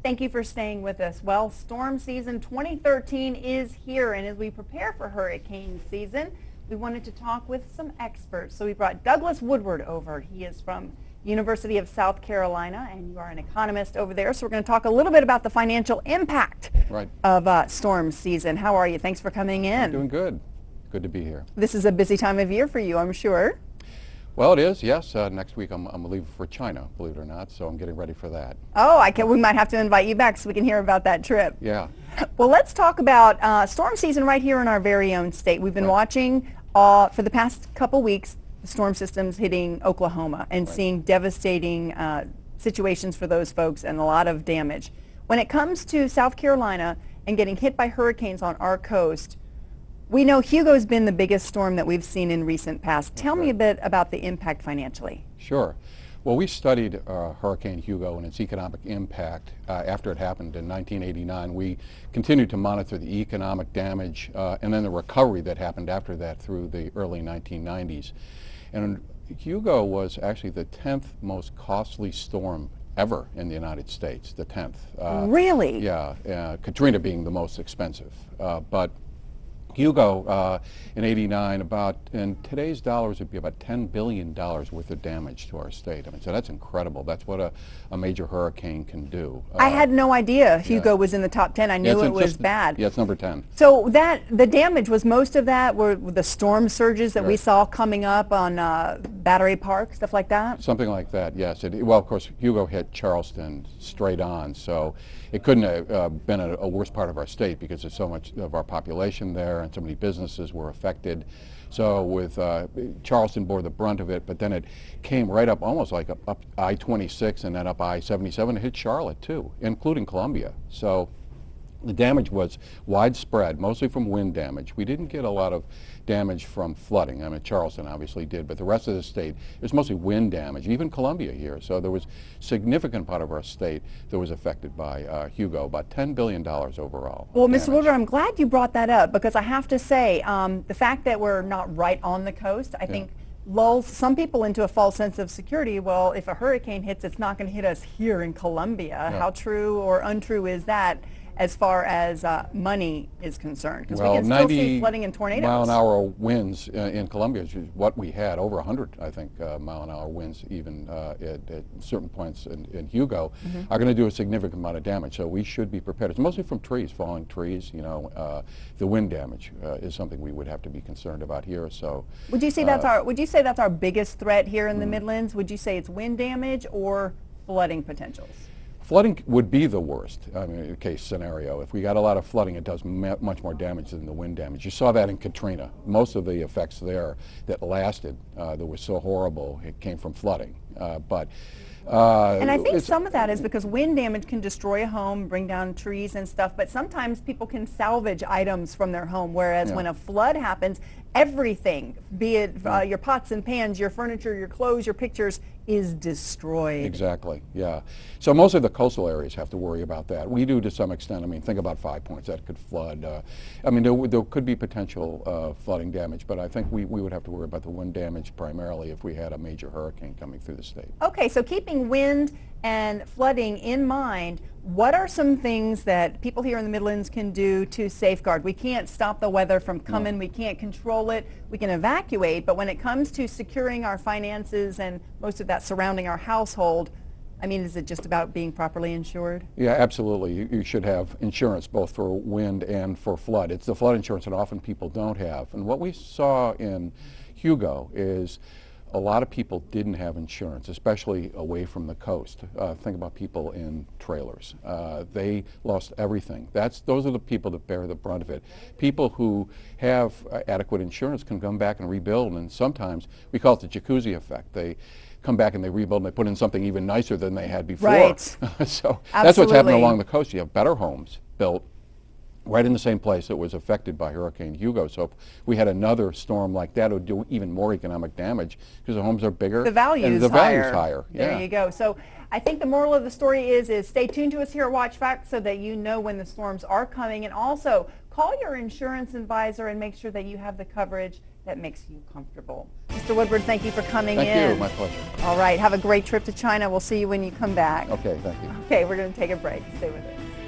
Thank you for staying with us. Well, storm season 2013 is here, and as we prepare for hurricane season, we wanted to talk with some experts. So we brought Doug Woodward over. He is from University of South Carolina, and you are an economist over there. So we're going to talk a little bit about the financial impact of storm season. How are you? Thanks for coming in. I'm doing good. Good to be here. This is a busy time of year for you, I'm sure. Well, it is, yes. Next week I'm leaving for China, believe it or not, so I'm getting ready for that. Oh, we might have to invite you back so we can hear about that trip. Yeah. Well, let's talk about storm season right here in our very own state. We've been watching for the past couple weeks the storm systems hitting Oklahoma and seeing devastating situations for those folks and a lot of damage. When it comes to South Carolina and getting hit by hurricanes on our coast, we know Hugo's been the biggest storm that we've seen in recent past. Tell me a bit about the impact financially. Sure. Well, we studied Hurricane Hugo and its economic impact after it happened in 1989. We continued to monitor the economic damage and then the recovery that happened after that through the early 1990s. And Hugo was actually the 10th most costly storm ever in the United States, the 10th. Really? Yeah, Katrina being the most expensive. But Hugo in '89, in today's dollars, would be about $10 billion worth of damage to our state. I mean, so that's incredible. That's what a major hurricane can do. I had no idea Hugo was in the top 10. I knew it was bad. Yeah, it's number 10. So the damage, was most of that were the storm surges that we saw coming up on Battery Park, stuff like that? Something like that, yes. Well, of course, Hugo hit Charleston straight on, so it couldn't have been a worse part of our state because there's so much of our population there and so many businesses were affected. So with Charleston bore the brunt of it, but then it came right up almost like up I-26 and then up I-77. It hit Charlotte too, including Columbia. So the damage was widespread, mostly from wind damage. We didn't get a lot of damage from flooding. I mean, Charleston obviously did, but the rest of the state, it was mostly wind damage, even Columbia here. So there was a significant part of our state that was affected by Hugo, about $10 billion overall. Well, Mr. Woodward, I'm glad you brought that up because I have to say, the fact that we're not right on the coast, I think lulls some people into a false sense of security. Well, if a hurricane hits, it's not going to hit us here in Columbia. How true or untrue is that as far as money is concerned? Because we can still see flooding and tornadoes. Mile-an-hour winds in Columbia is what we had, over 100, I think, mile-an-hour winds even at certain points in Hugo are going to do a significant amount of damage. So we should be prepared. It's mostly from trees, falling trees. You know, the wind damage is something we would have to be concerned about here. So would you say that's our biggest threat here in the Midlands? Would you say it's wind damage or flooding potentials? Flooding would be the worst, I mean, case scenario. If we got a lot of flooding, it does much more damage than the wind damage. You saw that in Katrina. Most of the effects there that lasted, that was so horrible, it came from flooding. And I think some of that is because wind damage can destroy a home, bring down trees and stuff, but sometimes people can salvage items from their home, whereas when a flood happens, everything, be it your pots and pans, your furniture, your clothes, your pictures, is destroyed. Exactly, yeah. So most of the coastal areas have to worry about that. We do to some extent. I mean, think about 5 Points, that could flood. I mean, there could be potential flooding damage, but I think we would have to worry about the wind damage primarily if we had a major hurricane coming through the state. Okay, so keeping wind and flooding in mind, what are some things that people here in the Midlands can do to safeguard? We can't stop the weather from coming, we can't control it, we can evacuate, but when it comes to securing our finances and most of that surrounding our household, I mean, is it just about being properly insured? Yeah, absolutely. You should have insurance both for wind and for flood. It's the flood insurance that often people don't have. And what we saw in Hugo is a lot of people didn't have insurance, especially away from the coast. Think about people in trailers. They lost everything. Those are the people that bear the brunt of it. People who have adequate insurance can come back and rebuild, and sometimes we call it the jacuzzi effect. They come back and they rebuild and they put in something even nicer than they had before. Right. So that's what's happening along the coast. You have better homes built right in the same place that was affected by Hurricane Hugo. So if we had another storm like that, it would do even more economic damage because the homes are bigger. The value is higher. There you go. So I think the moral of the story is stay tuned to us here at Watch Facts so that you know when the storms are coming, and also call your insurance advisor and make sure that you have the coverage that makes you comfortable. Mr. Woodward, thank you for coming in. Thank you. My pleasure. All right. Have a great trip to China. We'll see you when you come back. Okay, thank you. Okay, we're going to take a break. Stay with us.